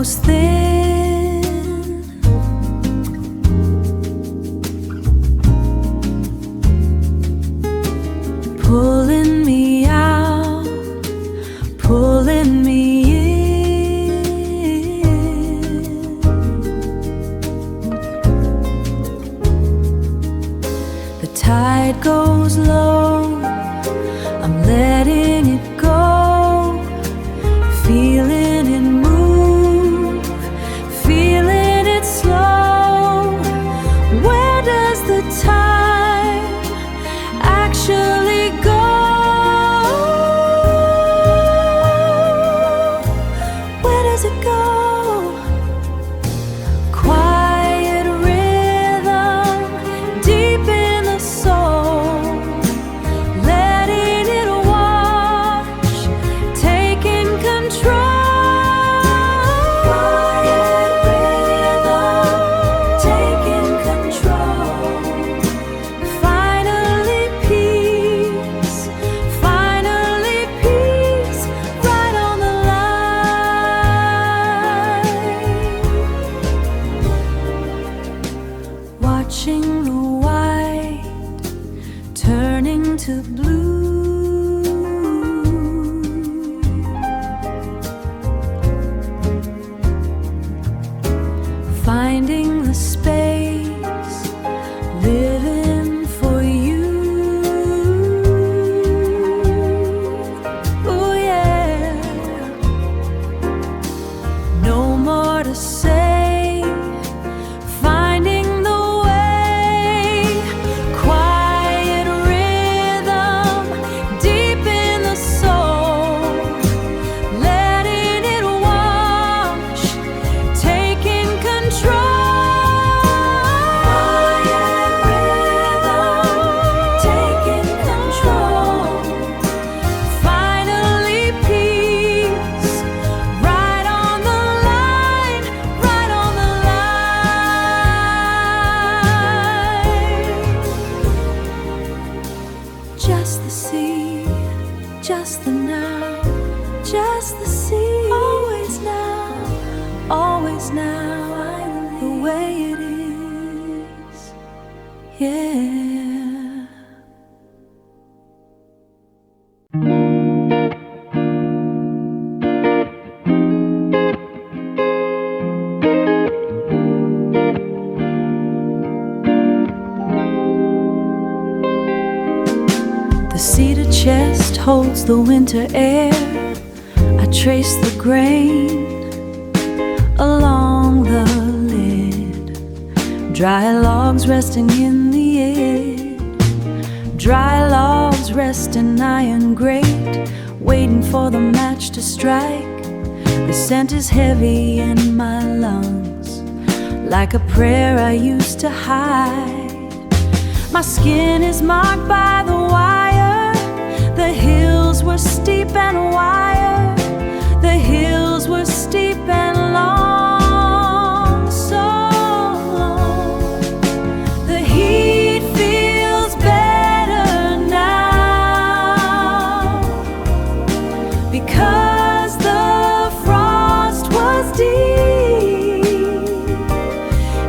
grows thin, pulling me out, pulling me in. The tide goes low, I'm letting it go, feeling it move, feeling it slow. Where does the time actually go? Where does it go? Quiet rhythm deep in the soul, letting it wash, taking control. Quiet rhythm, taking control. Finally peace, right on the line. Watching the white turning to blue, finding the space, living for you. Oh yeah, no more to say, finding the way. Quiet rhythm deep in the soul, letting it wash, taking control. Quiet rhythm, taking control. Finally peace, right on the line, right on the line. Just the sea, just the now, just the sea. Always now, the way it is, yeah. The cedar chest holds the winter air. I trace the grain along the lid. Dry logs resting in the air. Dry logs rest in iron grate, waiting for the match to strike. The scent is heavy in my lungs, like a prayer I used to hide. My skin is marked by the wire. The hills were steep and wire. The hills were steep and long, so long. The heat feels better now, because the frost was deep.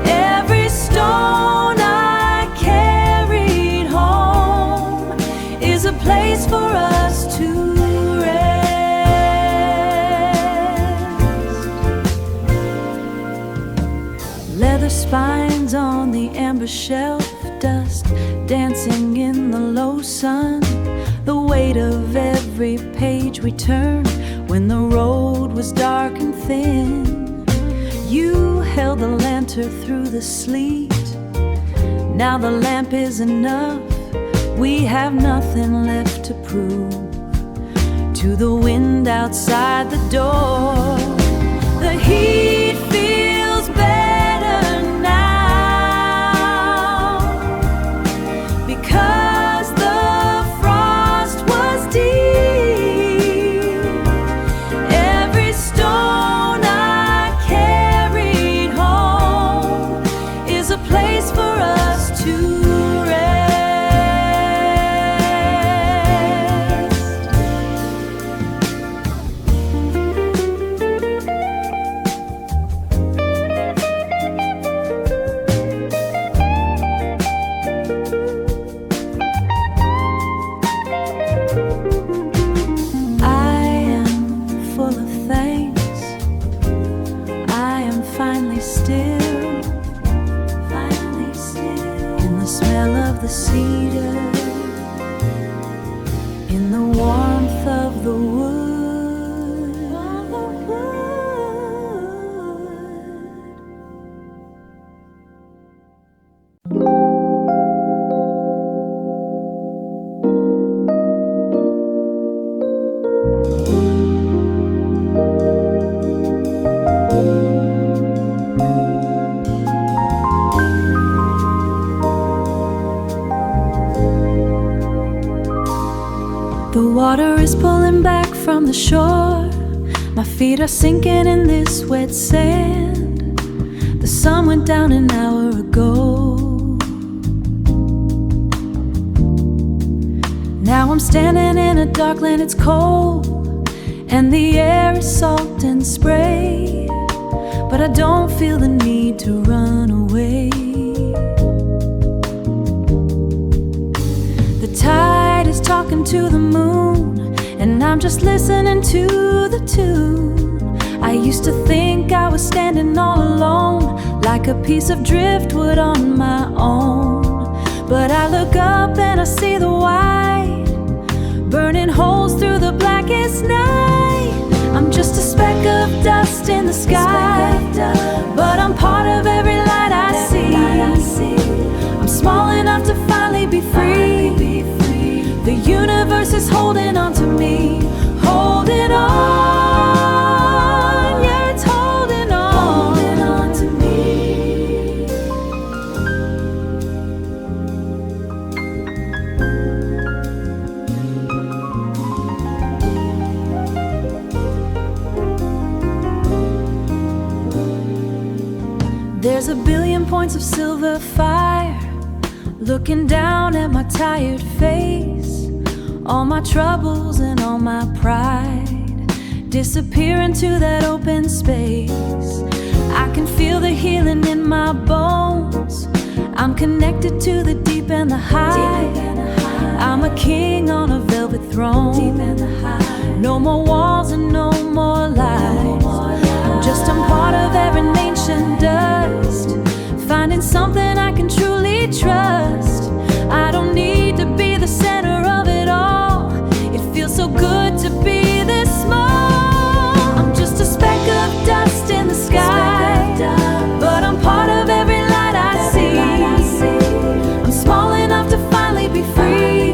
Every stone I carried home is a place for us to spines on the amber shelf, dust dancing in the low sun. The weight of every page we turned when the road was dark and thin. You held the lantern through the sleet. Now the lamp is enough. We have nothing left to prove to the wind outside the door. The heat feels better now, because the frost was deep. Every stone I carried home is a place for us to rest. water is pulling back from the shore. My feet are sinking in this wet sand. The sun went down an hour ago. Now I'm standing in a dark land, it's cold, and the air is salt and spray, but I don't feel the need to run away. The tide is talking to the moon, and I'm just listening to the tune. I used to think I was standing all alone, like a piece of driftwood on my own. But I look up and I see the white, burning holes through the blackest night. I'm just a speck of dust in the sky, but I'm part of every light I see. I'm small enough to finally be free. The universe is holding on to me, holding on, yeah, it's holding on to me. There's a billion points of silver fire looking down at my tired face. All my troubles and all my pride disappear into that open space. I can feel the healing in my bones. I'm connected to the deep and the high. I'm a king on a velvet throne. No more walls and no more lies. I'm part of every ancient dust, finding something I can truly trust. I don't need to be the center of it all. It feels so good to be this small. I'm just a speck of dust in the sky, but I'm part of every light I see. I'm small enough to finally be free.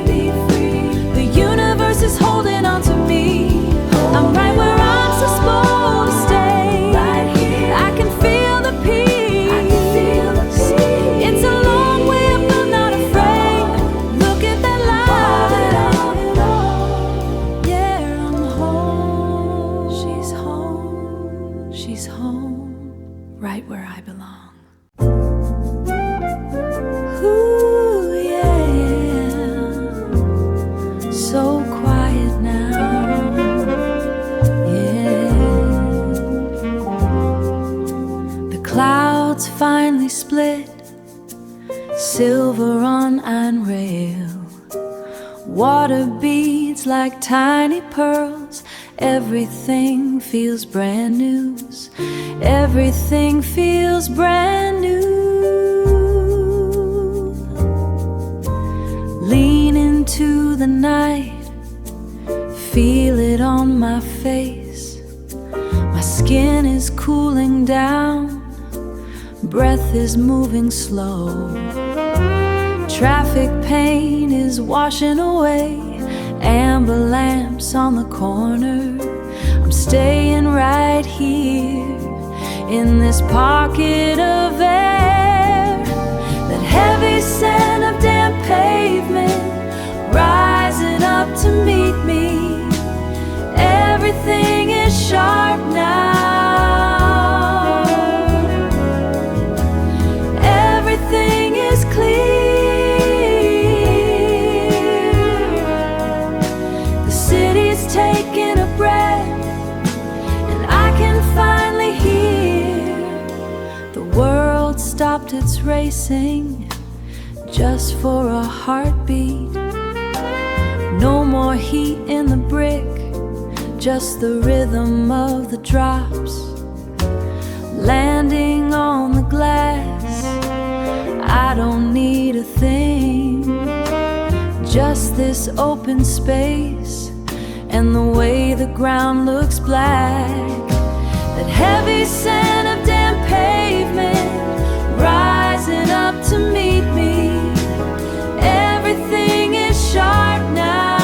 The universe is holding on to me. I'm right where I'm supposed to stay. I can feel the peace. It's a long way up, I'm not afraid. Look at that light. Yeah, I'm home. She's home, right where I belong. Ooh, yeah. So quiet now. Clouds finally split, silver on iron rail. Water beads like tiny pearls. Everything feels brand new. Everything feels brand new. Lean into the night, feel it on my face. My skin is cooling down, breath is moving slow. Traffic pain is washing away. Amber lamps on the corner. I'm staying right here in this pocket of air. That heavy scent of damp pavement rising up to meet me. Everything is sharp now. Everything is clear. The city's taking a breath, and I can finally hear the world stopped its racing just for a heartbeat. No more heat in the brick, just the rhythm of the drops landing on the glass. I don't need a thing, just this open space and the way the ground looks black. That heavy scent of damp pavement rising up to meet me. Everything is sharp now.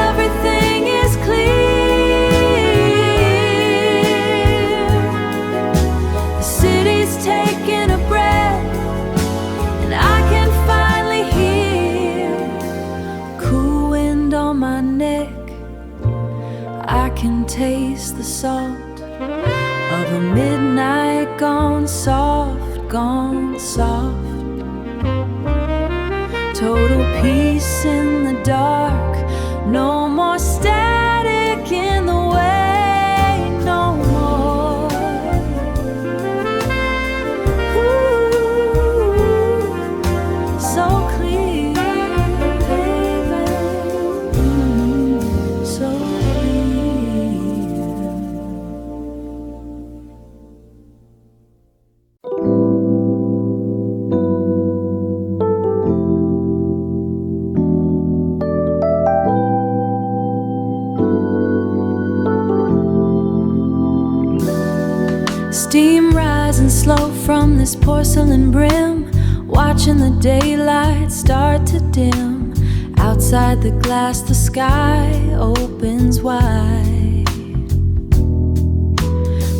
Everything is clear. The city's taking a breath, and I can finally hear can taste the salt of a midnight gone soft, gone soft. Total peace in the dark, no more static in the way, no more. Ooh, so clear, baby, so steam rising slow from this porcelain brim, watching the daylight start to dim. Outside the glass, the sky opens wide.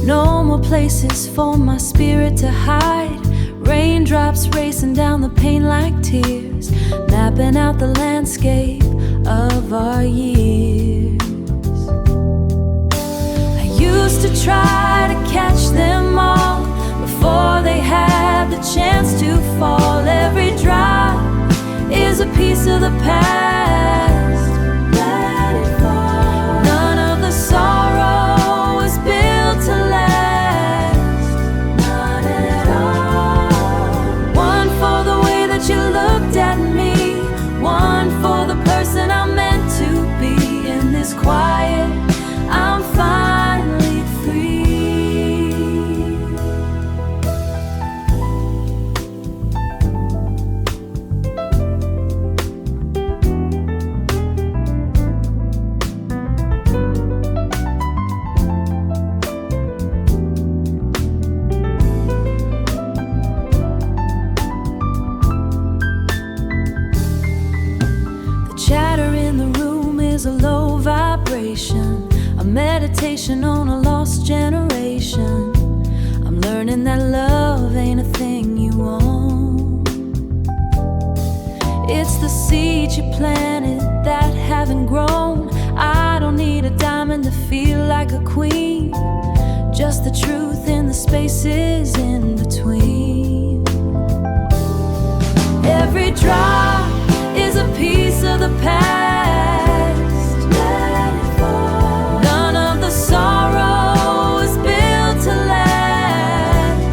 No more places for my spirit to hide. Raindrops racing down the pane like tears, mapping out the landscape of our years. I used to try to catch them all before they had the chance to fall. Every drop is a piece of the past. Let it fall. None of the sorrow was built to last. Not at all. One for the way that you looked at me, one for the person I'm meant to be. In this quiet, I'm finally free. The chatter in the room is a low vibration, a meditation on a lost generation. I'm learning that love ain't a thing you own. It's the seeds you planted that haven't grown. I don't need a diamond to feel like a queen, just the truth in the spaces in between. Every drop is a piece of the past. Let it fall. None of the sorrow is built to last.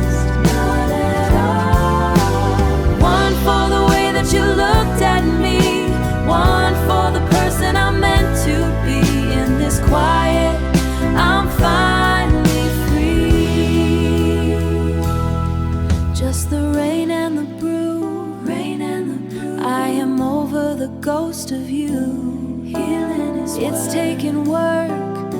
Not at all. One for the way that you looked at me, one for the person I'm meant to be. In this quiet, I'm finally free. Just the rain and the brew, rain and the brew. I am over the ghost of you. Healing is it's taking work,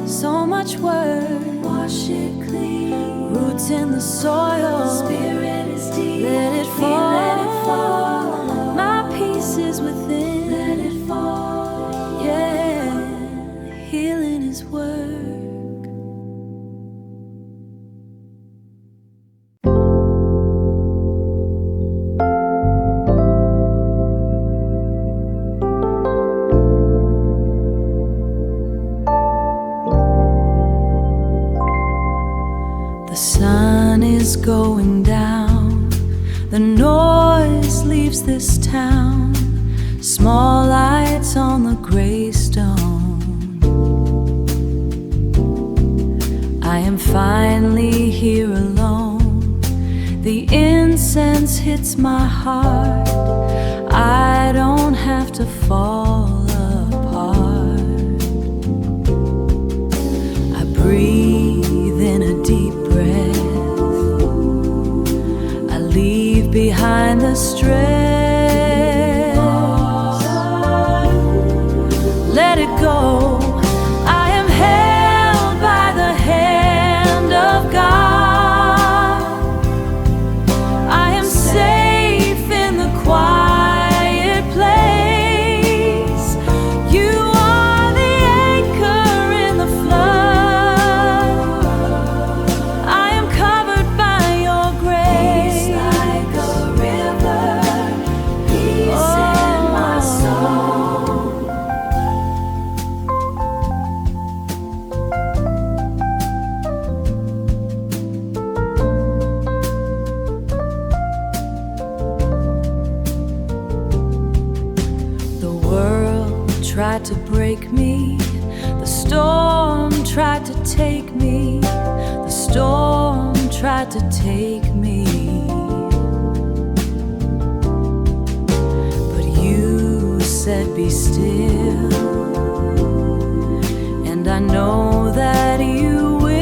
so much work. Wash it clean. Roots in the soil. Spirit is deep. Let it fall. Let it fall. My peace is within. Let it fall. Yeah, healing is work. The sun is going down, the noise leaves this town, small lights on the gray stone. I am finally here alone, the incense hits my heart, I don't have to fall apart. I breathe in a deep breath, I leave behind the stress. Let it go. I am held by the hand of God. I am safe in the quiet place. You are the anchor in the flood. I am covered by your grace. Peace like a river. take me. The storm tried to take me. The storm tried to take me. But you said be still, and I know that you will.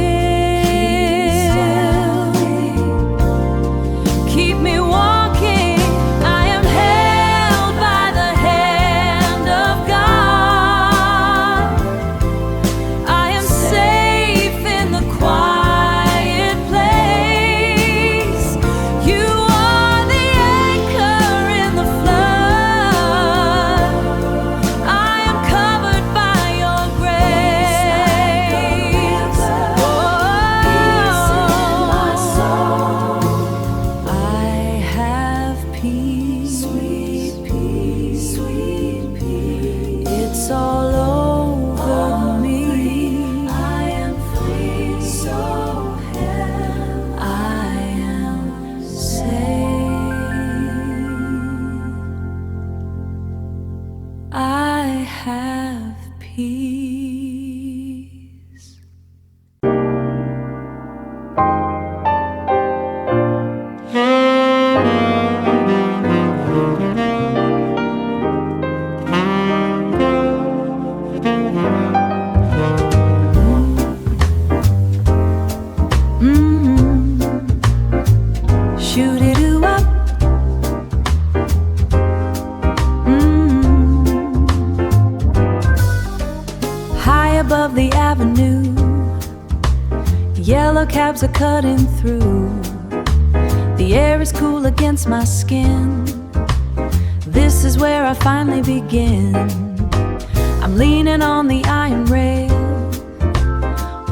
Keep me walking. I am held by the hand of God. I am safe in the quiet place. You are the anchor in the flood. I am covered by your grace. Oh, I have peace, sweet peace, sweet peace. It's all over me. I am free, so I am saved. I have peace. Shoot it up. High above the avenue, yellow cabs are cutting through. The air is cool against my skin. This is where I finally begin. I'm leaning on the iron rail.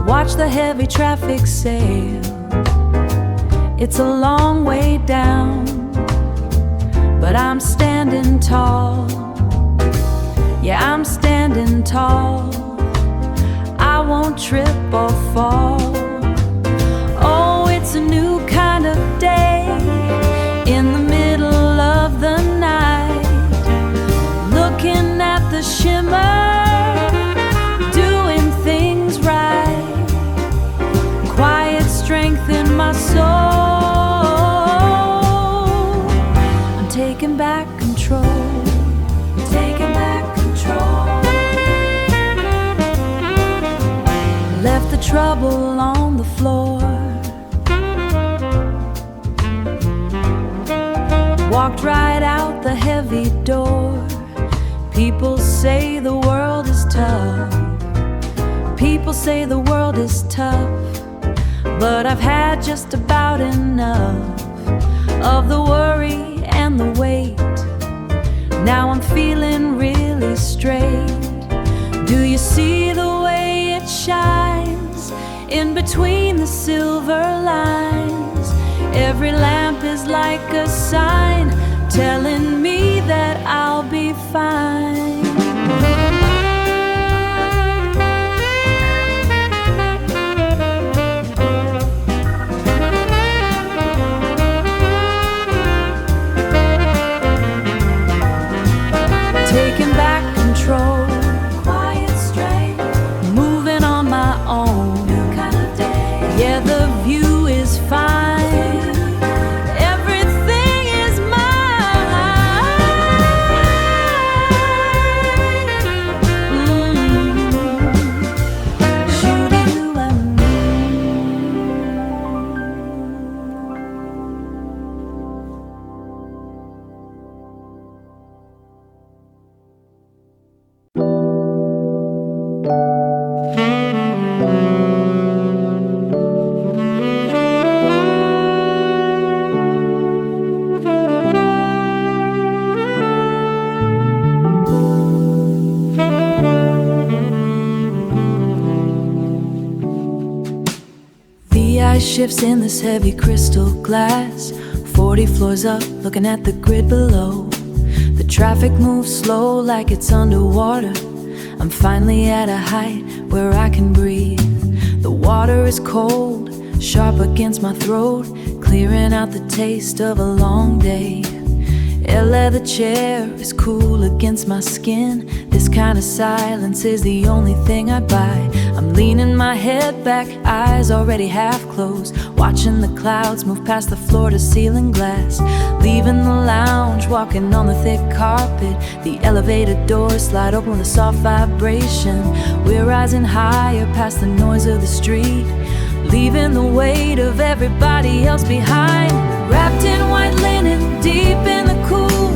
Watch the heavy traffic sail. It's a long way down, but I'm standing tall. Yeah, I'm standing tall. I won't trip or fall. Oh, it's a new kind of day in the middle of the night. Looking at the shimmer, doing things right. Quiet strength in my soul. I'm taking back control. Taking back control. Left the trouble on the floor. Walked right out the heavy door. People say the world is tough. People say the world is tough. But I've had just about enough of the worry and the weight. Now I'm feeling really straight. Do you see the way it shines in between the silver lines? Every lamp is like a sign telling me that I'll be fine. Taking back control, quiet strength, moving on my own. New kind of day. Yeah, the view is fine. Everything is mine. Shooting at me. The ice shifts in this heavy crystal glass. 40 floors up, looking at the grid below. The traffic moves slow like it's underwater. I'm finally at a height where I can breathe. The water is cold, sharp against my throat, clearing out the taste of a long day. A leather chair is cool against my skin. This kind of silence is the only thing I'd buy. I'm leaning my head back, eyes already half closed, watching the clouds move past the floor to ceiling glass. Leaving the lounge, walking on the thick carpet. The elevator doors slide open with a soft vibration. We're rising higher past the noise of the street, leaving the weight of everybody else behind. Wrapped in white linen, deep in the cool,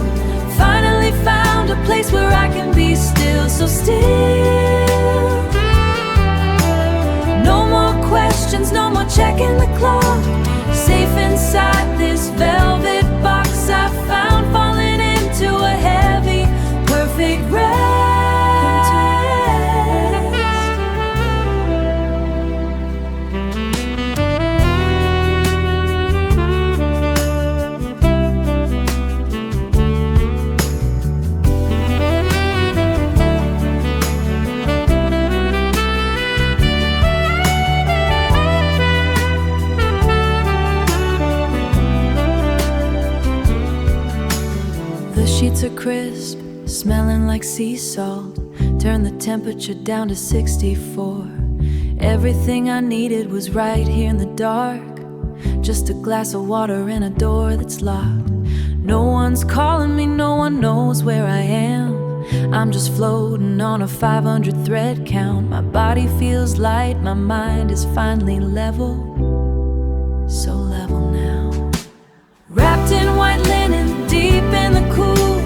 finally found a place where I can be still, so still. No more questions, no more checking the clock. Safe inside this velvet box I found, falling into a heavy, perfect rest. Sheets are crisp, smelling like sea salt. Turn the temperature down to 64. Everything I needed was right here in the dark. Just a glass of water and a door that's locked. No one's calling me, no one knows where I am. I'm just floating on a 500 thread count. My body feels light, my mind is finally level. So level now. Wrapped in white linen, deep in the cool,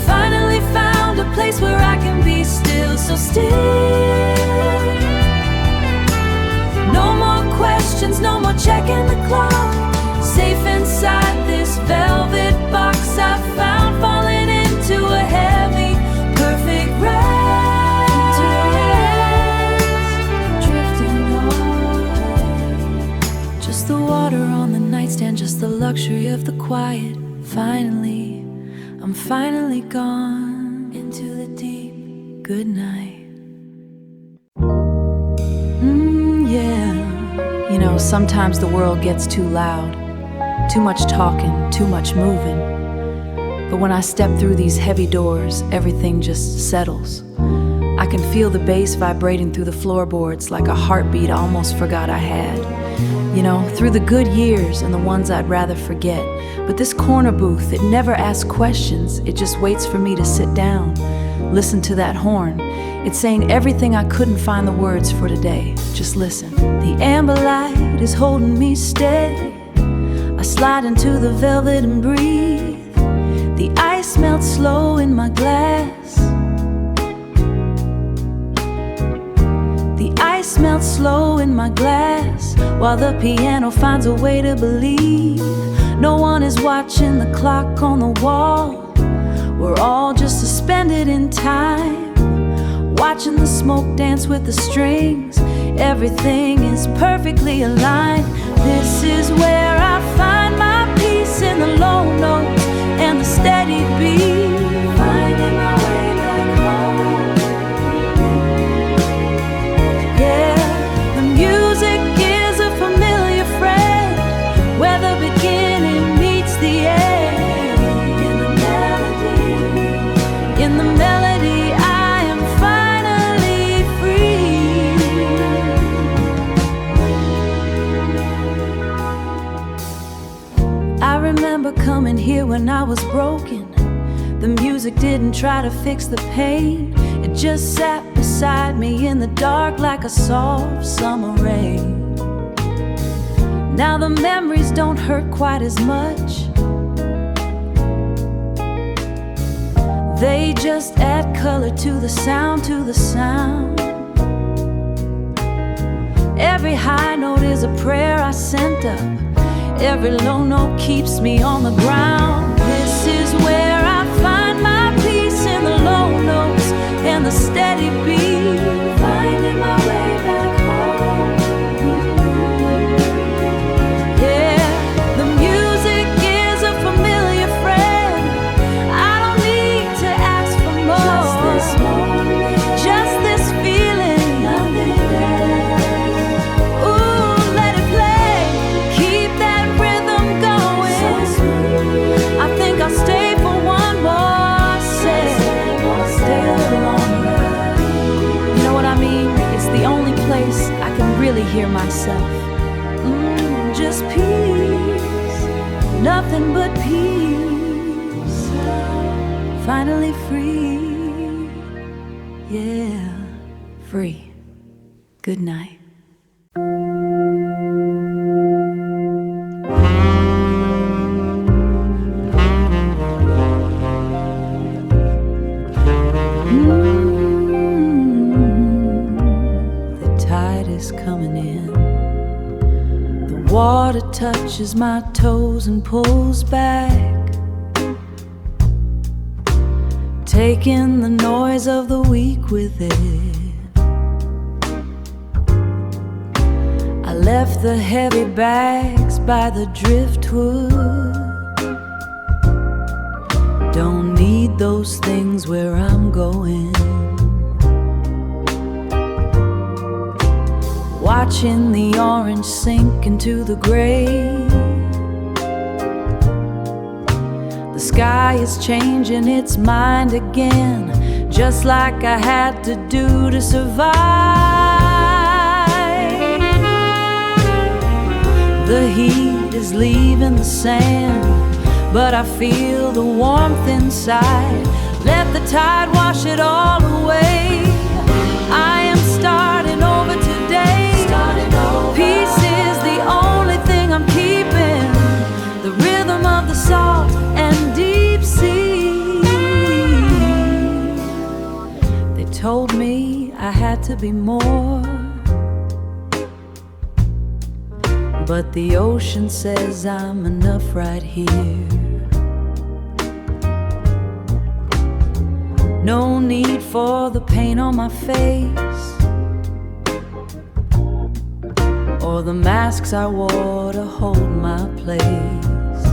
finally found a place where I can be still, so still. No more questions, no more checking the clock. Safe inside this velvet box I found, falling into a heavy, perfect rest. Drifting away. Just the water on the nightstand, just the luxury of the quiet. Finally, I'm finally gone into the deep good night. Yeah. You know, sometimes the world gets too loud. Too much talking, too much moving. But when I step through these heavy doors, everything just settles. I can feel the bass vibrating through the floorboards like a heartbeat I almost forgot I had. You know, through the good years and the ones I'd rather forget. But this corner booth, it never asks questions. It just waits for me to sit down. Listen to that horn. It's saying everything I couldn't find the words for today. Just listen. The amber light is holding me steady. I slide into the velvet and breathe. The ice melts slow in my glass. The ice melts slow in my glass, while the piano finds a way to believe. No one is watching the clock on the wall. We're all just suspended in time, watching the smoke dance with the strings. Everything is perfectly aligned. This is where I find my peace, in the low notes and the steady beat. Finding my way back home. Yeah, the music is a familiar friend, where the beginning meets the end. In the melody, I am finally free. I remember coming here when I was broken. The music didn't try to fix the pain. It just sat beside me in the dark like a soft summer rain. Now the memories don't hurt quite as much. They just add color to the sound, to the sound. Every high note is a prayer I sent up. Every low note keeps me on the ground. This is where I find my peace, in the low notes and the steady beat. Finding my way back home. Yeah, the music is a familiar friend. I don't need to ask for more. Just this moment, just this feeling. Nothing else. Ooh, let it play. Keep that rhythm going. So sweet. I think I'll stay for one finally hear myself. Just peace, nothing but peace. Finally free, yeah, free. Good night. The tide is coming in. The water touches my toes and pulls back, taking the noise of the week with it. I left the heavy bags by the driftwood. Don't need those things where I'm going. Watching the orange sink into the gray. The sky is changing its mind again, just like I had to do to survive. The heat is leaving the sand, but I feel the warmth inside. Let the tide wash it all away. I am starting over today. Peace is the only thing I'm keeping. The rhythm of the salt and deep sea. They told me I had to be more, but the ocean says I'm enough right here. No need for the paint on my face, or the masks I wore to hold my place.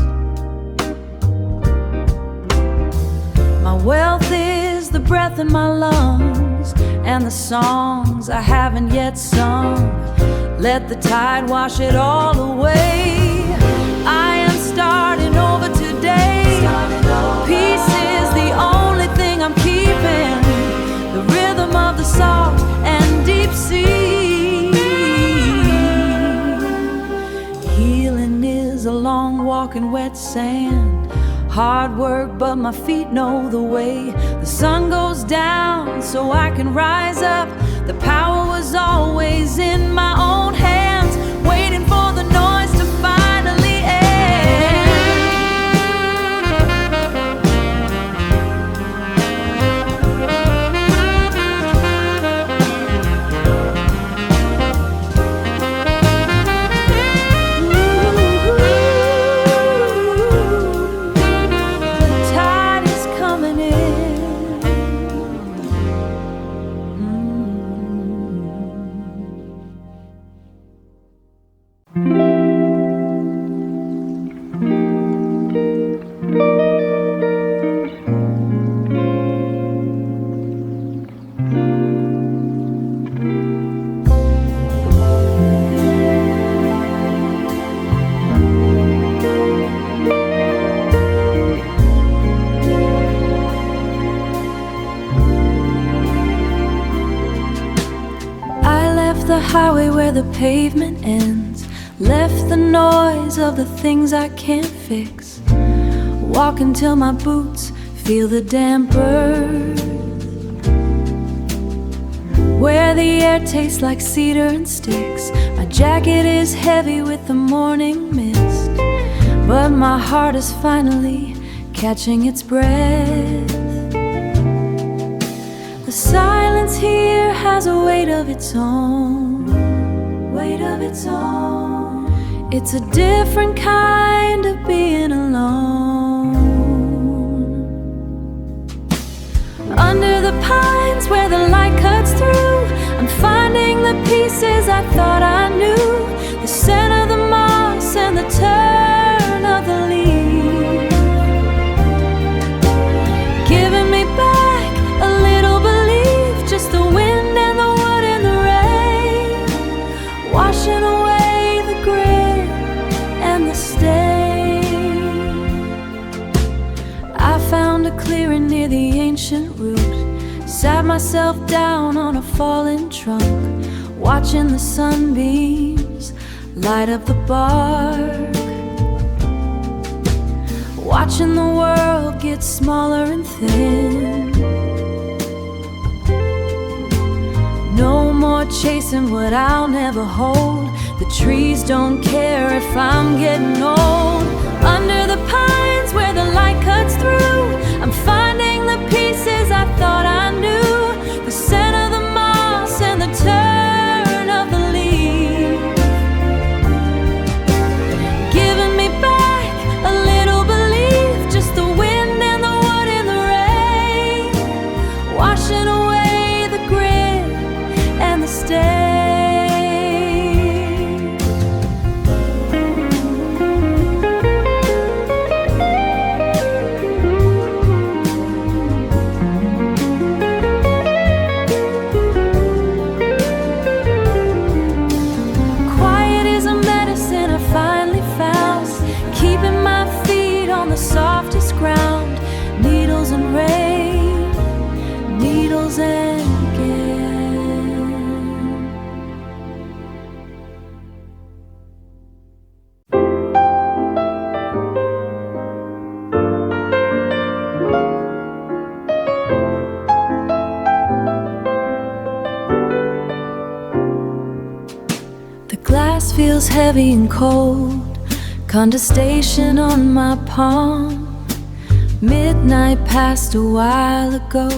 My wealth is the breath in my lungs, and the songs I haven't yet sung. Let the tide wash it all away. I am starting over today. Peace is the only thing I'm keeping. The rhythm of the salt and deep sea. Healing is a long walk in wet sand. Hard work, but my feet know the way. The sun goes down so I can rise up. The power was always in my own hands, waiting for the noise to finally end. Highway where the pavement ends, left the noise of the things I can't fix. Walk until my boots feel the damp earth, where the air tastes like cedar and sticks. My jacket is heavy with the morning mist, but my heart is finally catching its breath. The silence here has a weight of its own, weight of its own. It's a different kind of being alone. Under the pines where the light cuts through, I'm finding the pieces I thought I knew. The scent of the moss and the turn of the leaf, giving me back a little belief. Just the wind and the wood and the rain, washing away the grit and the stain. I found a clearing near the ancient root, sat myself down on a fallen trunk, watching the sunbeams light up the bark, watching the world get smaller and thin. No more chasing what I'll never hold. The trees don't care if I'm getting old. Under the pines where the light cuts through, I'm finding the pieces I thought I knew. The scent of the moss and the turn of the leaf, giving me back a little belief. Just the wind and the wood and the rain, washing away the grit and the stain. Softest ground, needles and rain, needles and again. The glass feels heavy and cold, condensation on my palm. Midnight passed a while ago.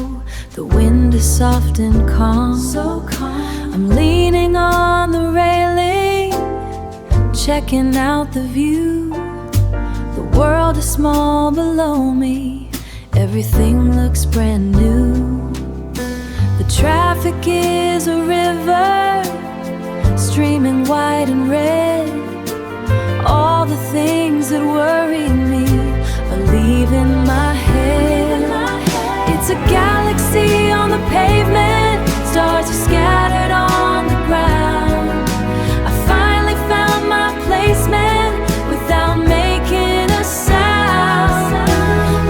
The wind is soft and calm. So calm. I'm leaning on the railing, checking out the view. The world is small below me. Everything looks brand new. The traffic is a river, streaming white and red. All the things that worry me are leaving my head. It's a galaxy on the pavement, stars are scattered on the ground. I finally found my placement without making a sound.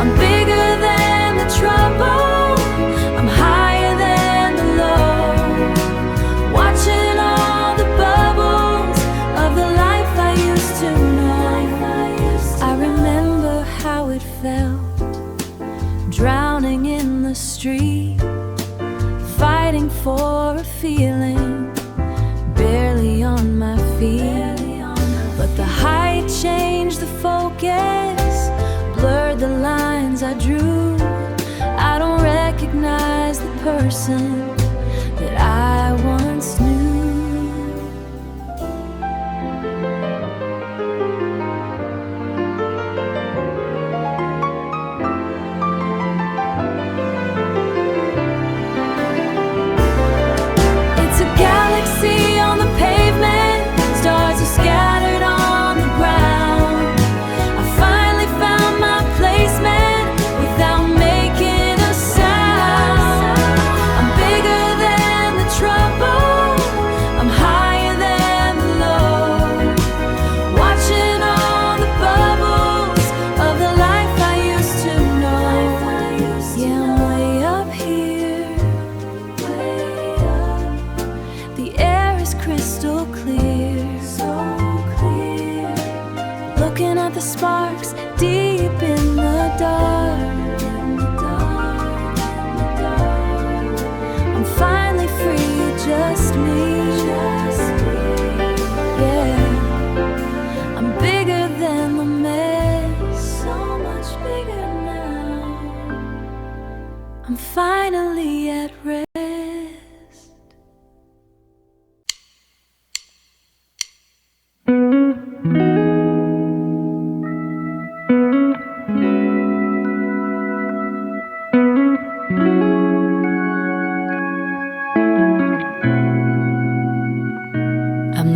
I'm bigger than the trouble, I'm higher than the low, watching all the bubbles of the life I used to know. I remember how it felt, drowning in the street, fighting for a feeling, barely on my feet. But the height changed the focus, blurred the lines I drew. I don't recognize the person that I once knew. On the pavement, stars are scattered on the ground. I finally found my placement without making a sound. I'm bigger than the trouble, I'm higher than the low, watching all the bubbles of the life I used to know. Yeah, I'm way up here, way up. The air is crystal clear, so clear. Looking at the sparks deep in the dark, I'm finally free, just me. Yeah, I'm bigger than the mess, so much bigger now. I'm finally at rest.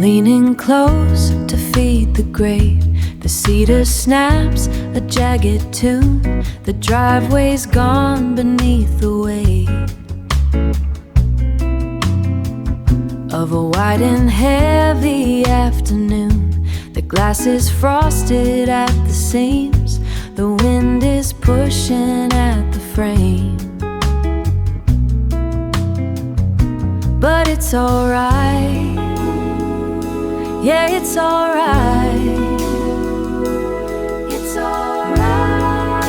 Leaning close to feed the grape, the cedar snaps a jagged tune. The driveway's gone beneath the weight of a white and heavy afternoon. The glass is frosted at the seams, the wind is pushing at the frame. but it's alright. Yeah, it's alright. It's alright.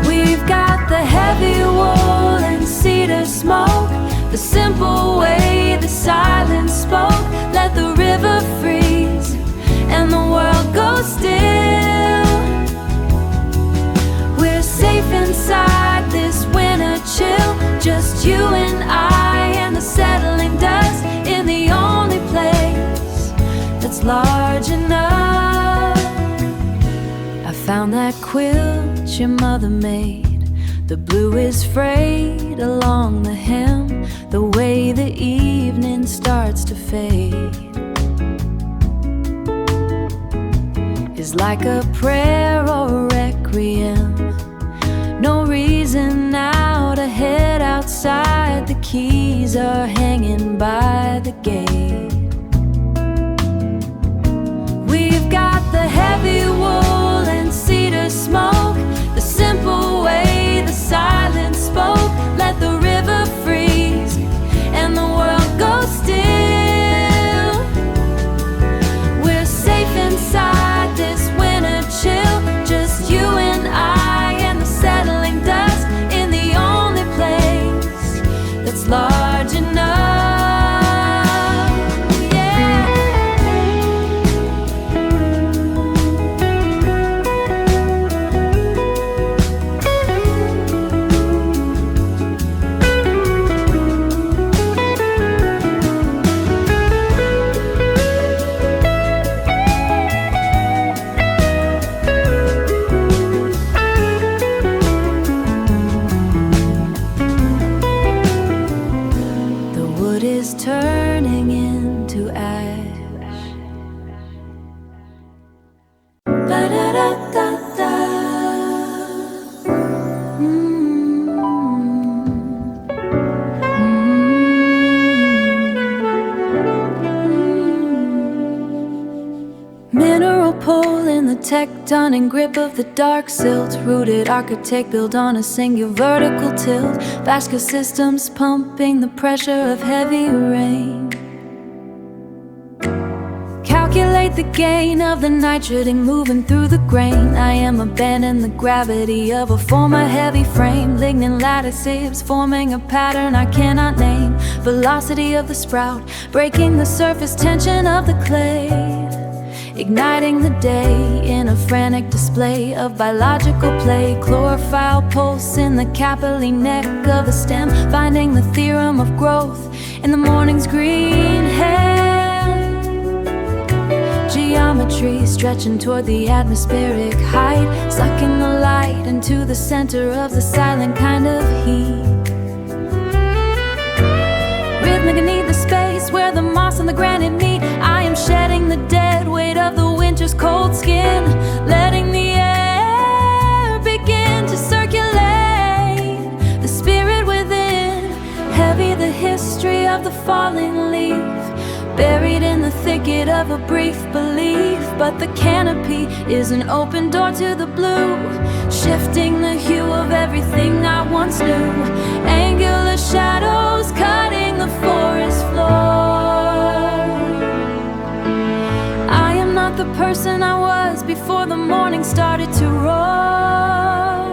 We've got the heavy wool and cedar smoke, the simple way the silence spoke. Let the river freeze and the world go still. We're safe inside this winter chill, just you and I and the settling dust in the only place that's large enough. I found that quilt your mother made. The blue is frayed along the hem, the way the evening starts to fade is like a prayer or a requiem. No reason now to head outside, the keys are hanging by the gate. We've got the heavy wool and cedar smoke, the simple way the silence spoke. Let the river freeze and the world go still. We're safe inside this winter chill, just you and I and the settling dust in the only place that's large enough. Turning into ash. Ba-da-da-da-da. Mineral pull in the tectonic grip of the dark silt. Rooted architect built on a single vertical tilt. Vascular systems pumping the pressure of heavy rain. Calculate the gain of the nitrogen moving through the grain. I am abandoning the gravity of a former heavy frame. Lignin lattices forming a pattern I cannot name. Velocity of the sprout breaking the surface tension of the clay. Igniting the day in a frantic display of biological play. Chlorophyll pulse in the capillary neck of the stem, finding the theorem of growth in the morning's green hair. Geometry stretching toward the atmospheric height, sucking the light into the center of the silent kind of heat. Rhythmic need the space where the moss and the granite meet. I am shedding the dead weight of the winter's cold skin, letting the air begin to circulate. The spirit within, heavy the history of the falling leaf, buried in the thicket of a brief belief. But the canopy is an open door to the blue, shifting the hue of everything I once knew. Angular shadows cutting the forest floor. I am not the person I was before the morning started to roar.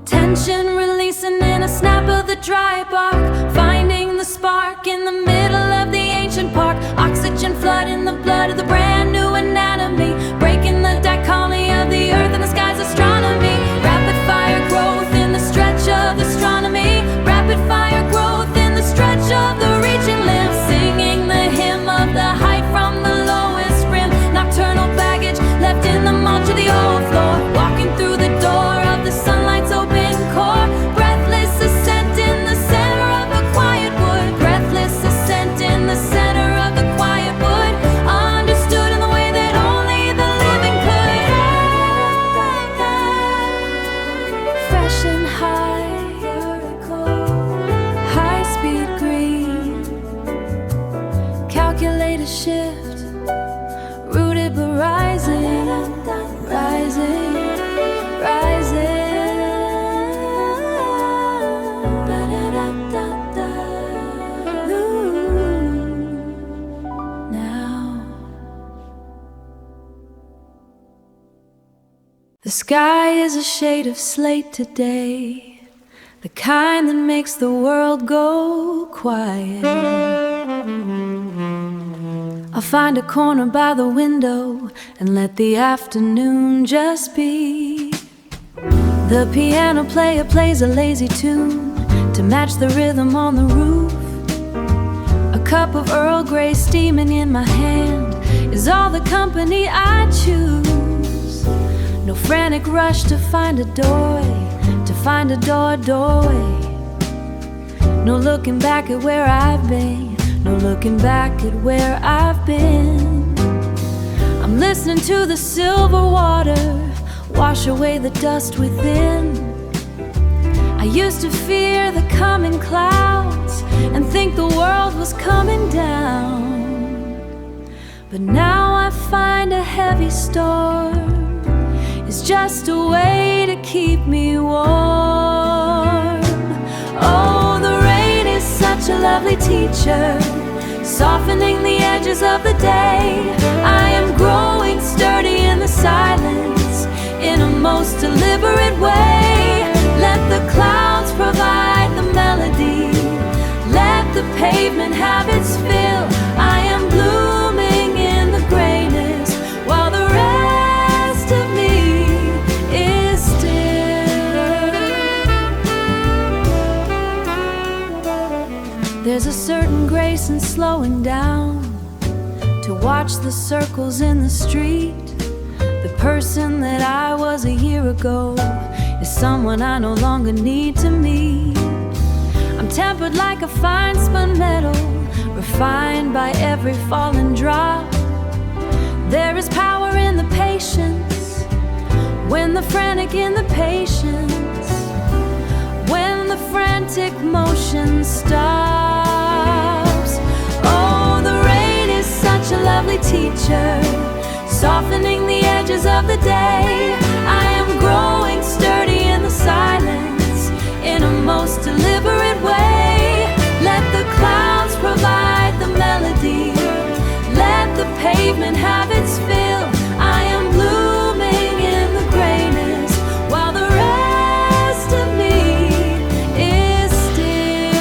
Tension releasing in a snap of the dry bark, finding the spark in the middle of the ancient park. Oxygen flood in the blood of the brand new anatomy, breaking the dichotomy of the earth and the sky's astronomy. Rapid fire growth in the stretch of astronomy. Rapid fire growth in the stretch of the reaching limb, singing the hymn of the height from the lowest rim. Nocturnal baggage left in the mulch of the old floor, walking through the door of the sunlight's open core. Breathless ascent in the center of the quiet wood. Breathless ascent in the center of the quiet wood. Understood sky is a shade of slate today, the kind that makes the world go quiet. I'll find a corner by the window and let the afternoon just be. The piano player plays a lazy tune to match the rhythm on the roof. A cup of Earl Grey steaming in my hand is all the company I choose. No frantic rush to find a doorway, to find a doorway. No looking back at where I've been, no looking back at where I've been. I'm listening to the silver water wash away the dust within. I used to fear the coming clouds and think the world was coming down. But now I find a heavy storm is just a way to keep me warm. Oh, the rain is such a lovely teacher, softening the edges of the day. I am growing sturdy in the silence, in a most deliberate way. Let the clouds provide the melody, let the pavement have its fill. I am blooming in the grayness, while the rest of me is still. There's a certain grace in slowing down to watch the circles in the street. The person that I was a year ago is someone I no longer need to meet. I'm tempered like a fine spun metal, refined by every fallen drop. There is power in the patience, when the frantic in the patience, when the frantic motion stops. Oh, the rain is such a lovely teacher, softening the edges of the day. I am growing sturdy in the silence, in a most deliberate way. Let the clouds provide the melody, let the pavement have its fill. I am blooming in the grayness, while the rest of me is still.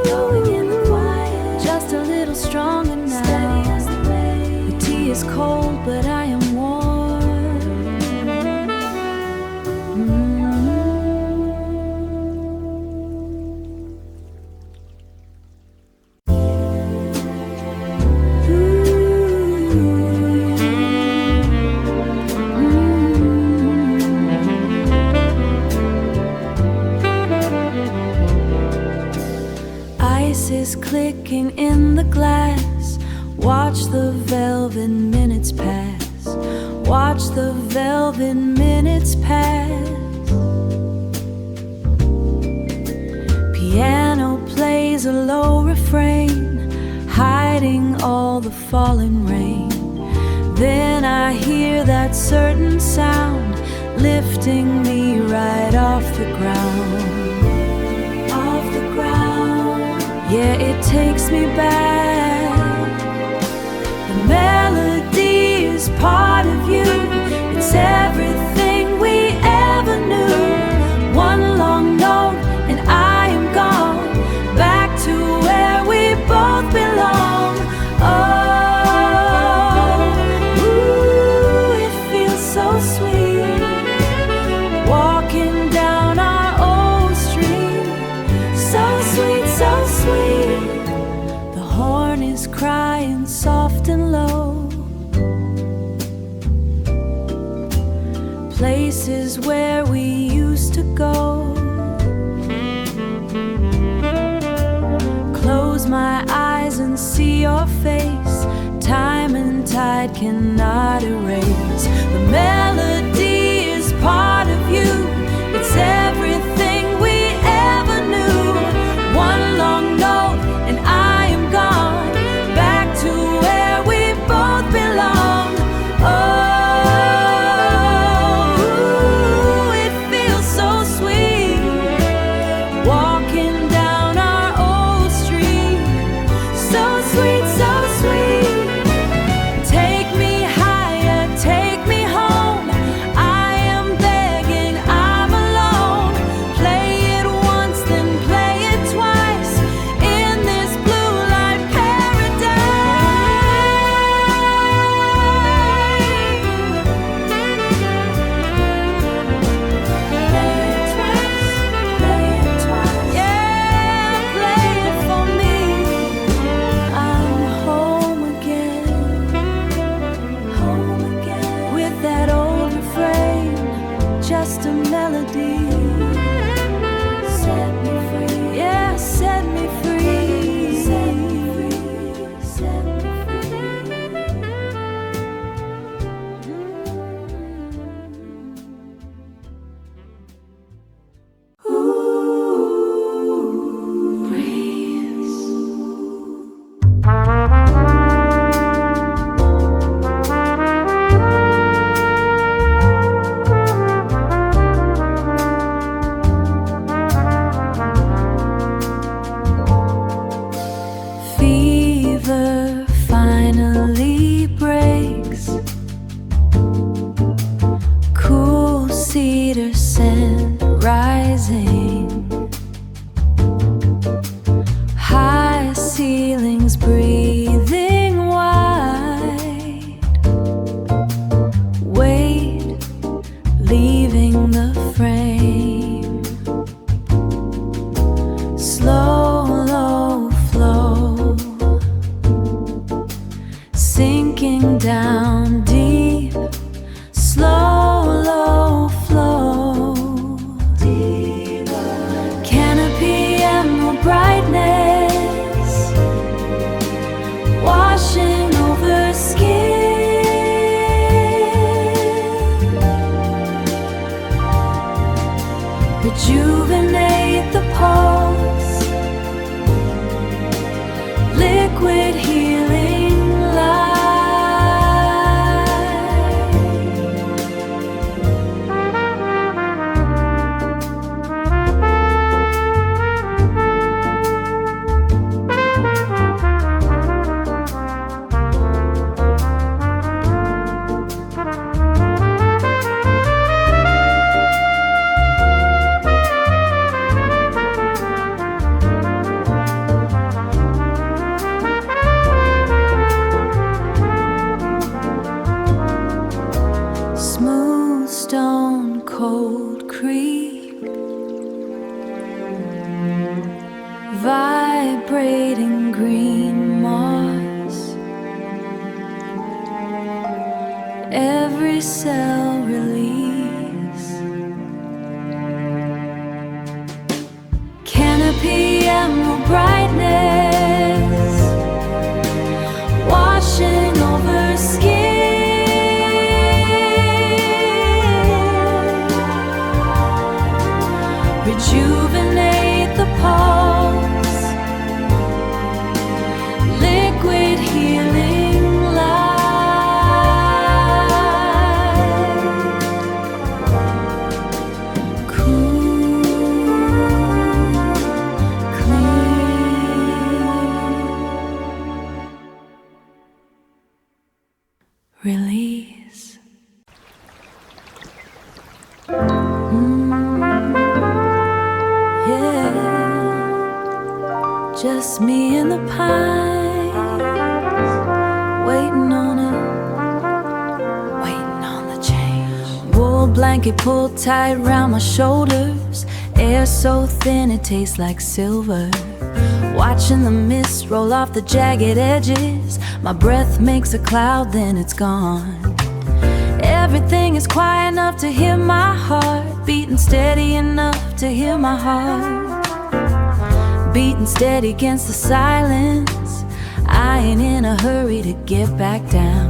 Going in the quiet, just a little stronger now. Steady as the rain. The tea is cold, but I am warm. Ice is clicking in the glass. Watch the velvet minutes pass. Watch the velvet minutes pass. Piano plays a low refrain, hiding all the falling rain. Then I hear that certain sound, lifting me right off the ground. Off the ground. Yeah, it takes me back. The melody is part of you. It's everything we ever knew. One long note and I am gone, back to where we both belong. Oh, ooh, it feels so sweet, walking down our old street. So sweet, so sweet. The horn is crying soft and low. Places where we used to go. Close my eyes and see your face. Time and tide cannot erase. The melody is part of you. It's everything we ever knew. One long note and I am gone, back to where we both belong. Oh, it feels so sweet, walking down our old street. So sweet, so sweet. Take vibrating green moss. Every cell release. Canopy emerald brightness washing over skin. Rejuvenate the pulse. Liquid healing light. Cool, clean. Release. Yeah, just me and the pines, waiting on the change. Wool blanket pulled tight round my shoulders, air so thin it tastes like silver. Watching the mist roll off the jagged edges, my breath makes a cloud, then it's gone. Everything is quiet enough to hear my heart beating steady enough to hear my heart beating steady against the silence. I ain't in a hurry to get back down.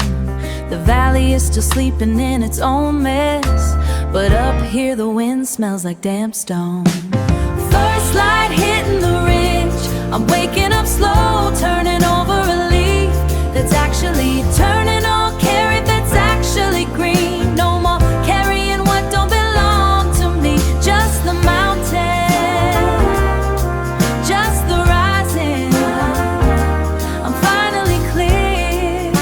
The valley is still sleeping in its own mess, but up here the wind smells like damp stone. First light hitting the ridge, I'm waking up slow, turning over a leaf that's actually turning all carrot that's actually green. No more carrying what don't belong to me. Just the mountain, just the rising. I'm finally clear.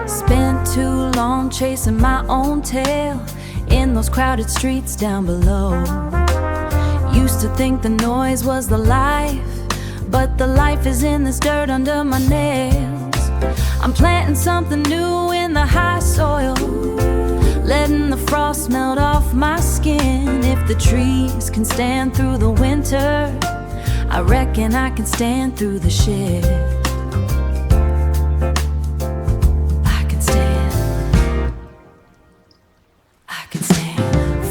Spent too long chasing my own tail in those crowded streets down below. Used to think the noise was the life, but the life is in this dirt under my nails. I'm planting something new in the high soil, letting the frost melt off my skin. If the trees can stand through the winter, I reckon I can stand through the shift. I can stand.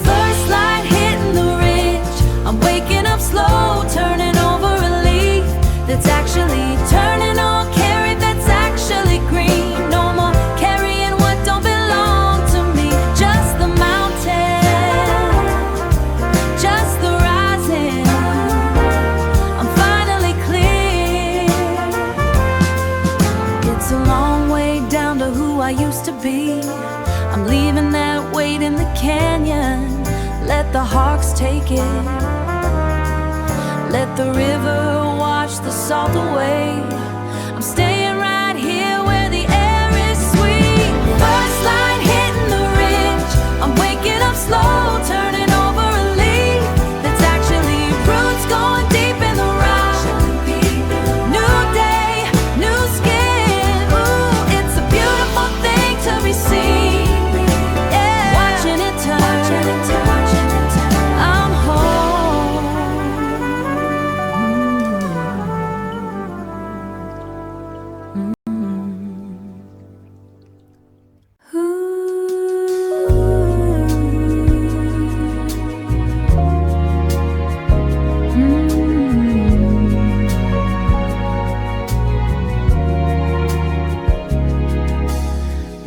First light hitting the ridge, I'm waking up slow, turning over a leaf that's actually turning all carrot that's actually green. No more carrying what don't belong to me. Just the mountain, just the rising. I'm finally clear. It's a long way down to who I used to be. I'm leaving that weight in the canyon. Let the hawks take it. Let the river wash the salt away. I'm staying right here where the air is sweet. First light hitting the ridge, I'm waking up slow, turning over a leaf that's actually roots going deep in the rock. New day, new skin. Ooh, it's a beautiful thing to be seen. Yeah, watching it turn. I'm home.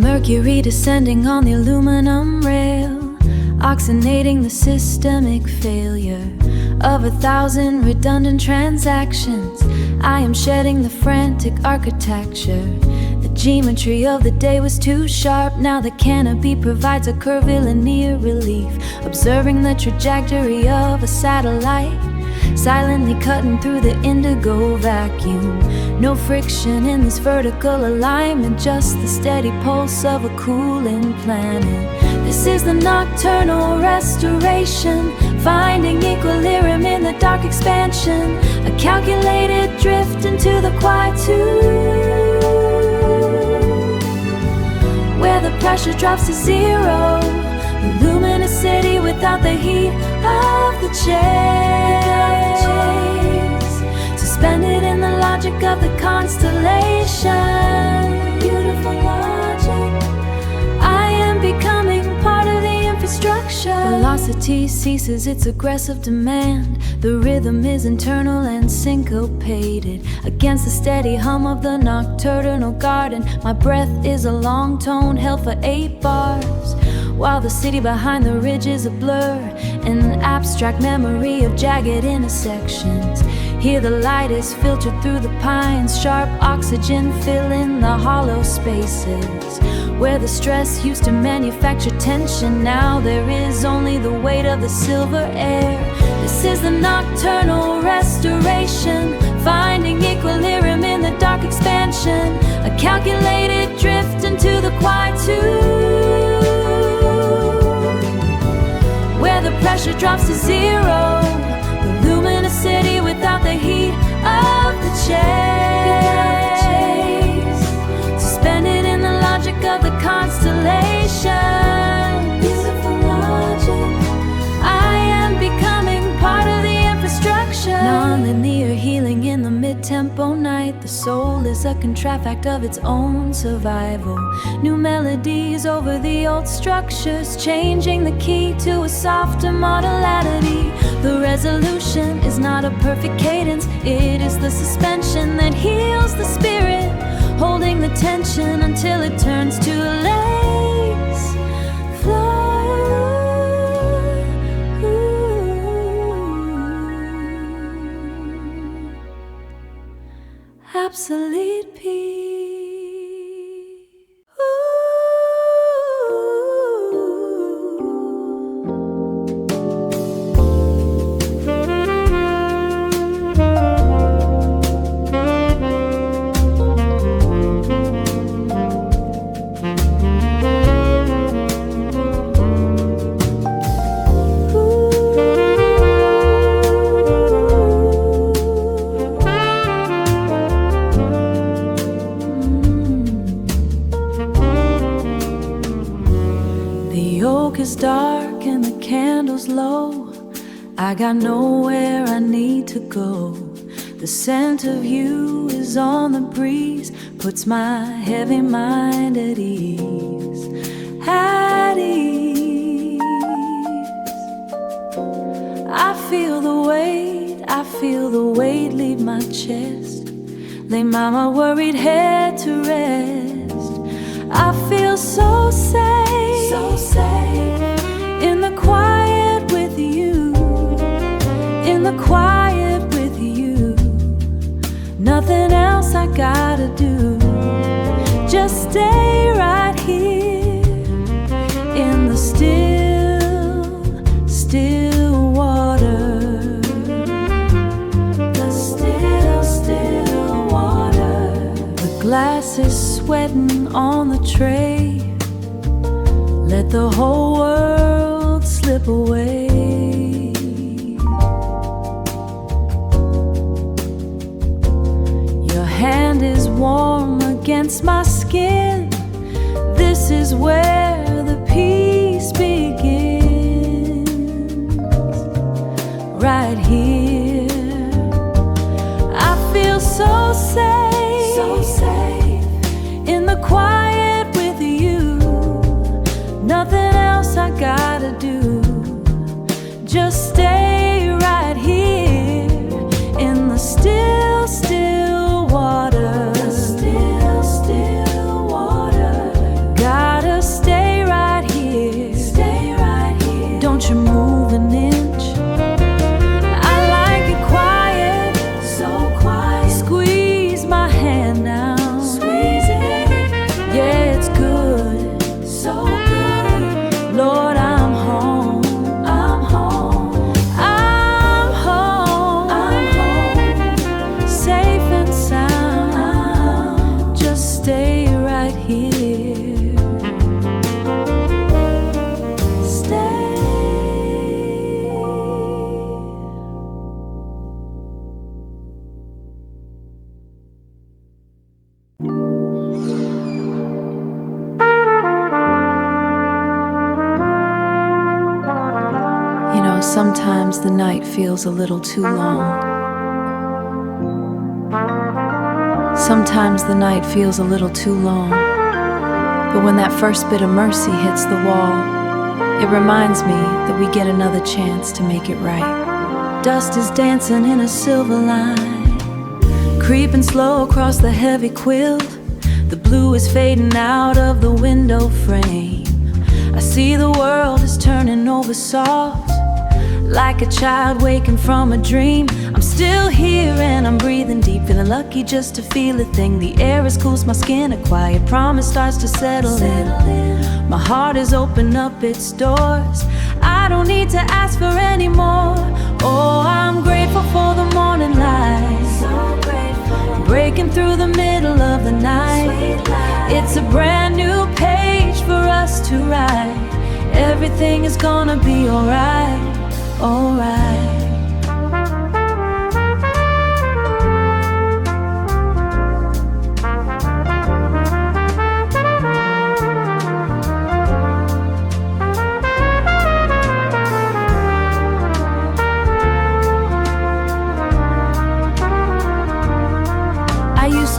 Mercury descending on the aluminum rail, oxygenating the systemic failure of 1,000 redundant transactions. I am shedding the frantic architecture. The geometry of the day was too sharp. Now the canopy provides a curvilinear relief, observing the trajectory of a satellite, silently cutting through the indigo vacuum. No friction in this vertical alignment, just the steady pulse of a cooling planet. This is the Nocturnal Restoration, finding equilibrium in the dark expansion. A calculated drift into the quietude, where the pressure drops to zero. The luminous city without the heat of the change. Beautiful logic. I am becoming part of the infrastructure. Velocity ceases its aggressive demand. The rhythm is internal and syncopated against the steady hum of the nocturnal garden. My breath is a long tone held for 8 bars, while the city behind the ridge is a blur, an abstract memory of jagged intersections. Here the light is filtered through the pines, sharp oxygen filling the hollow spaces. Where the stress used to manufacture tension, now there is only the weight of the silver air. This is the nocturnal restoration, finding equilibrium in the dark expansion, a calculated drift into the quietude, where the pressure drops to zero, the luminous city without the heat of the chase, suspended in the logic of the constellation. Beautiful logic. I am becoming part of the infrastructure. Non-linear healing in the mid-tempo night. The soul is a contrafact of its own survival. New melodies over the old structures, changing the key to a softer modality. The resolution is not a perfect cadence, it is the suspension that heals the spirit, holding the tension until it turns to lace floor. Absolute peace. Is dark and the candle's low. I got nowhere I need to go. The scent of you is on the breeze, puts my heavy mind at ease. At ease. I feel the weight leave my chest, lay my worried head to rest. I feel so safe, in the quiet with you, in the quiet with you. Nothing else I gotta do, just stay right here in the still, still water. The still, still water. The glass is sweating on the tray. Let the whole world slip away. Your hand is warm against my skin. This is where the peace begins. Right here. I feel so safe, in the quiet with you. Nothing else I gotta do, just stay right here in the still, still water. The still, still water. Gotta stay right here. Stay right here. Don't you move an inch. I like it quiet, so quiet. Squeeze my hand now. Squeeze it. Yeah, it's good. So Lord, I'm home, I'm home, I'm home, I'm home, safe and sound, just stay right here, stay. You know, sometimes the night feels a little too long. Sometimes the night feels a little too long, but when that first bit of mercy hits the wall, it reminds me that we get another chance to make it right. Dust is dancing in a silver line, creeping slow across the heavy quilt. The blue is fading out of the window frame. I see the world is turning over soft, like a child waking from a dream. I'm still here and I'm breathing deep, feeling lucky just to feel a thing. The air is cool, my skin, a quiet promise starts to settle in. My heart is open up its doors, I don't need to ask for any more. Oh, I'm grateful for the morning light, so grateful, breaking through the middle of the night. It's a brand new page for us to write. Everything is gonna be alright, alright.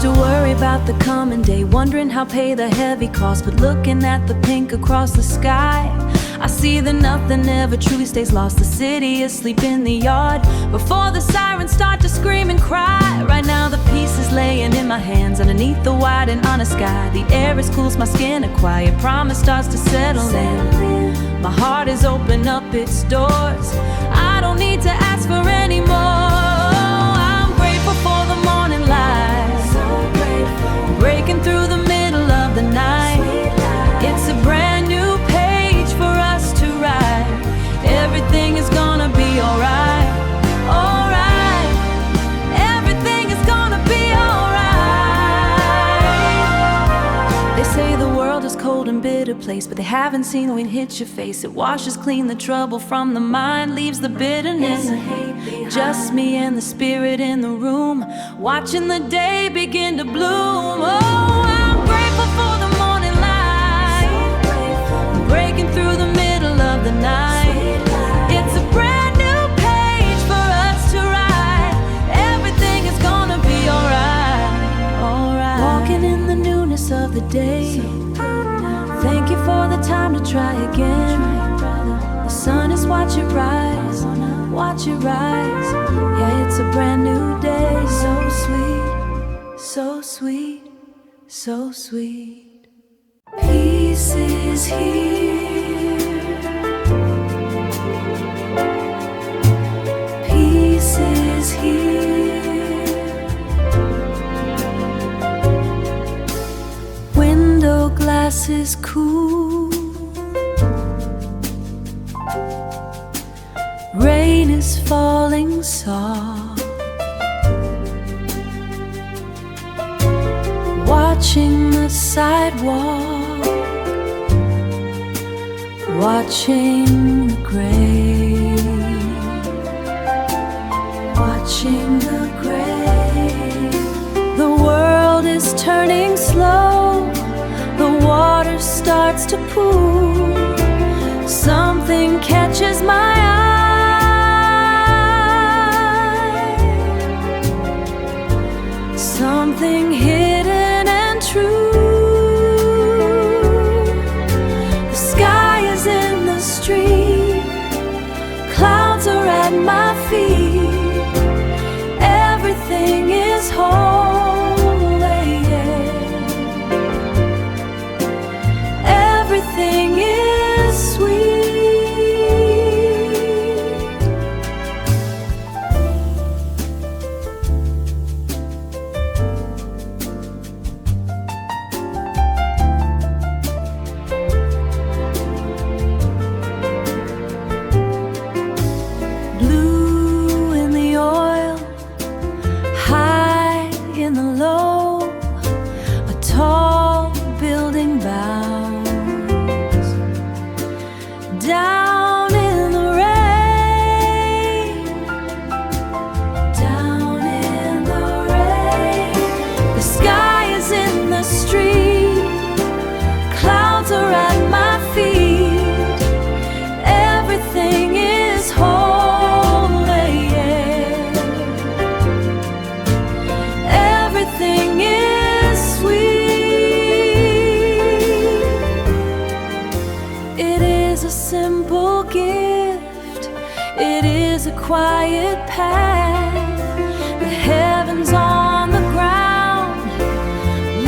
To worry about the coming day, wondering how pay the heavy cost, but looking at the pink across the sky, I see that nothing ever truly stays lost. The city is asleep in the yard before the sirens start to scream and cry. Right now the peace is laying in my hands underneath the wide and honest sky. The air is cool, my skin, a quiet promise starts to settle in. My heart is open up its doors, I don't need to ask for any more. I'm grateful for the morning light, breaking through the middle of the night. It's a brand new page for us to write. Everything is gonna be alright, alright. Everything is gonna be alright. They say the world is cold and bitter place, but they haven't seen the wind hit your face. It washes clean the trouble from the mind, leaves the bitterness and the hate behind. Just me and the spirit in the room, watching the day begin to bloom. Oh, I'm grateful for the morning light, breaking through the middle of the night. It's a brand new page for us to write. Everything is gonna be alright, alright. Walking in the newness of the day, thank you for the time to try again. The sun is watch it rise, watch it rise. Yeah, it's a brand new day, so sweet, so sweet, so sweet. Peace is here, peace is here. Window glass is cool, rain is falling soft, watching the sidewalk, watching the gray, watching the gray. The world is turning slow, the water starts to pool. Something catches my eye, something hidden and true. The sky is in the street, clouds are at my feet. Everything is holy, everything is sweet. quiet path. The heavens on the ground.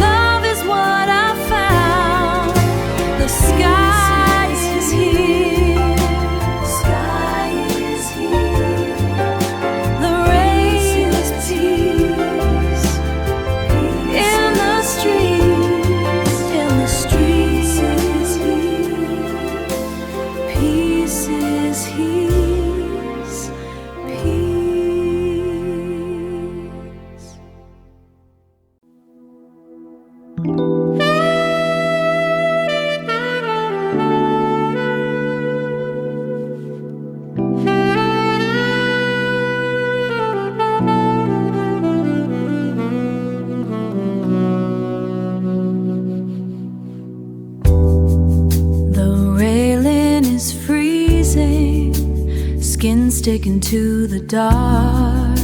Love is what I found. The sky is here. Sky is here. The rain is peace. In the streets. In the streets is here. Peace is here. Skin sticking to the dark.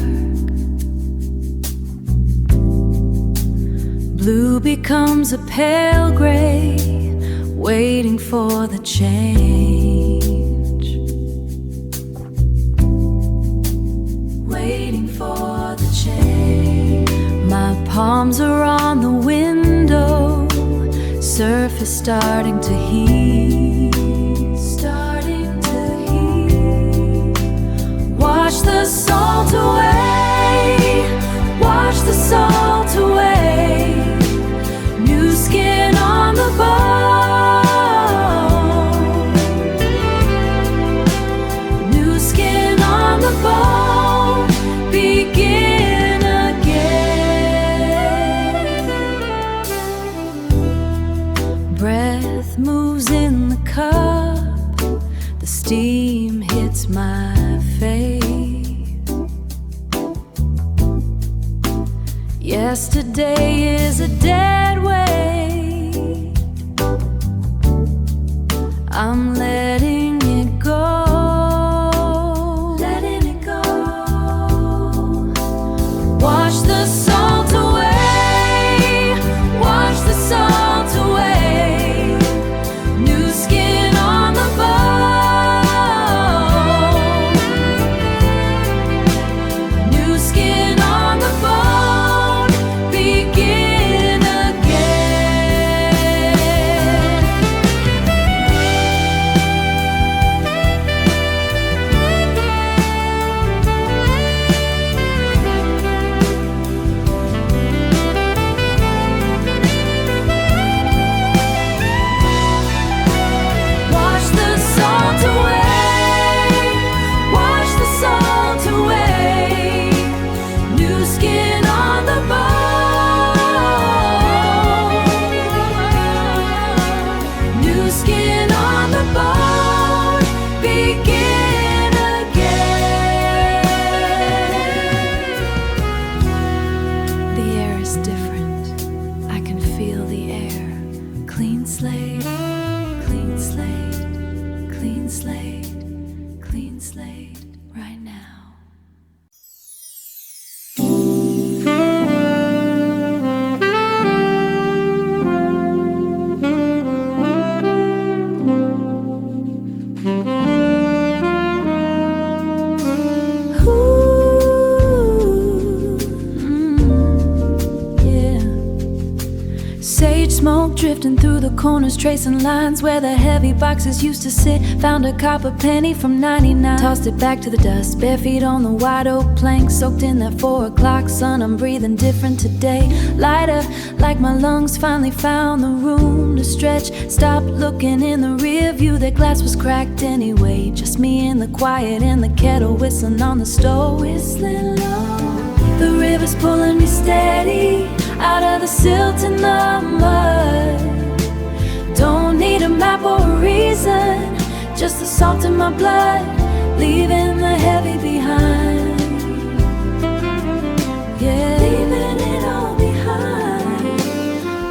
Blue becomes a pale gray, waiting for the change. Waiting for the change. My palms are on the window, surface starting to heat. Wash the salt away, wash the salt away. New skin on the bone, new skin on the bone. Begin again. Breath moves in the cup, the steam hits my face. Yesterday is a dead weight. I'm letting it go, letting it go. Wash the salt away, wash the salt away. New skin on the bone, new skin on the bone. Drifting through the corners, tracing lines where the heavy boxes used to sit. Found a copper penny from 99, tossed it back to the dust. Bare feet on the wide oak plank, soaked in that 4 o'clock sun. I'm breathing different today, lighter, like my lungs finally found the room to stretch. Stopped looking in the rear view, that glass was cracked anyway. Just me in the quiet and the kettle whistling on the stove, whistling low. The river's pulling me steady out of the silt and the mud. Don't need a map or a reason, just the salt in my blood, leaving the heavy behind. Yeah, leaving it all behind.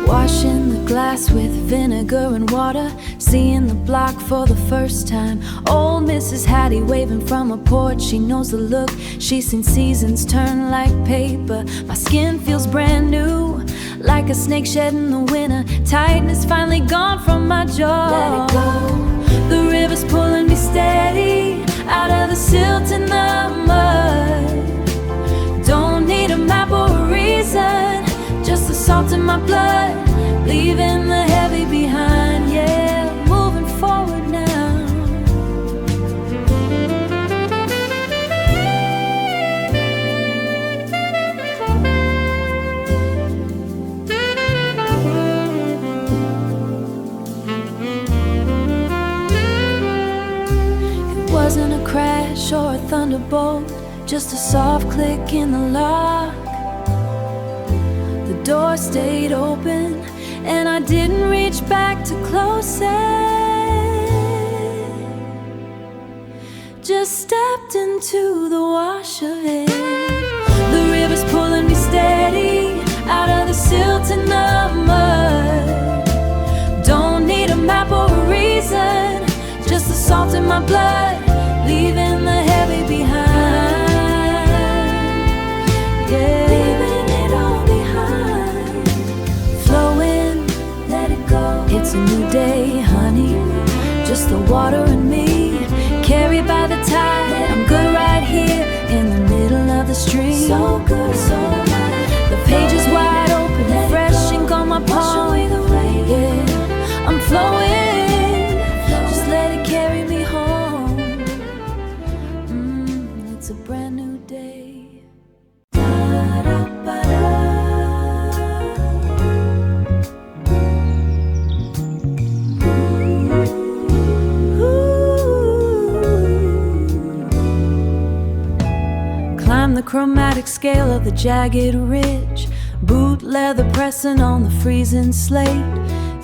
Washing the glass with vinegar and water, seeing the block for the first time. Old Mrs. Hattie waving from a porch, she knows the look. She's seen seasons turn like paper. My skin feels brand new, like a snake shed in the winter. Tightness finally gone from my jaw. Let it go. The river's pulling me steady out of the silt and the mud. Don't need a map or a reason, just the salt in my blood, leaving the heavy behind, yeah, moving forward now. It wasn't a crash or a thunderbolt, just a soft click in the lock. The door stayed open and I didn't reach back to close it. Just stepped into the wash of it. The river's pulling me steady out of the silt and the mud. Don't need a map or a reason, just the salt in my blood, leaving the heavy behind. Yeah, leaving it all behind. Flowing, let it go. It's a new day, honey, just the water and me, carried by the tide. I'm good right here in the middle of the stream. So good, so right. The page is wide open, fresh ink on my palm. Yeah, I'm flowing, just let it carry me home. It's a brand new day. Climb the chromatic scale of the jagged ridge, boot leather pressing on the freezing slate,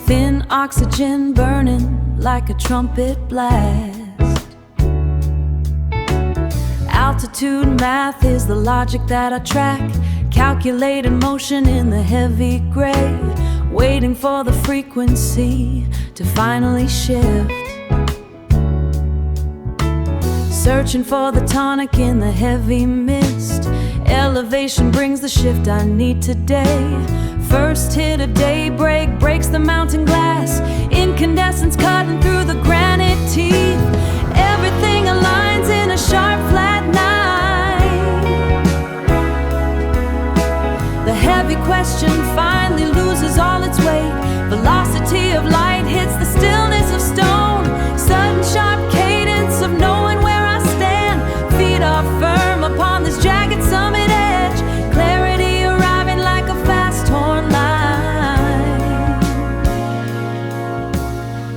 thin oxygen burning like a trumpet blast. Altitude math is the logic that I track, calculated motion in the heavy gray, waiting for the frequency to finally shift. Searching for the tonic in the heavy mist, elevation brings the shift I need today. First hit of daybreak breaks the mountain glass, incandescence cutting through the granite teeth. Everything aligns in a sharp flat night. The heavy question finally loses all its weight. Velocity of light hits the stillness of stone, sudden sharp cadence of knowing where I stand. Feet are firm upon this jagged summit edge, clarity arriving like a fast torn line.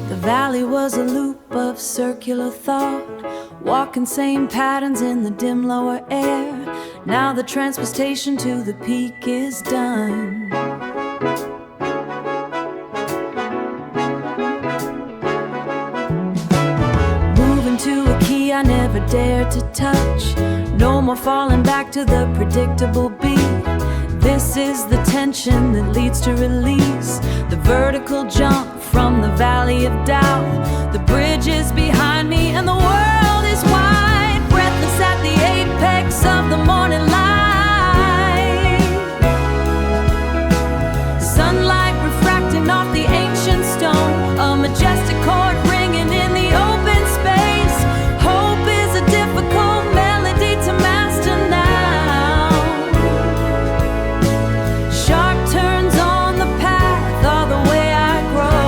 The valley was a loop of circular thought, walking same patterns in the dim lower air. Now the transportation to the peak is done. Moving to a key I never dared to touch, no more falling back to the predictable beat. This is the tension that leads to release, the vertical jump from the valley of doubt. The bridge is behind me and the world is wide, breathless at the apex of the morning light. Sunlight refracting off the ancient stone, a majestic chord ringing in the open space. Hope is a difficult melody to master now. Sharp turns on the path are the way I grow.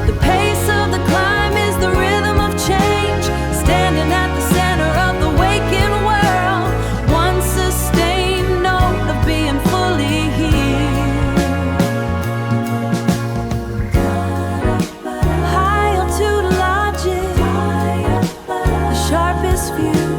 The pace of the climb is the rhythm of change, standing at the center of the waking world. One sustained note of being fully healed. High altitude logic, the sharpest view,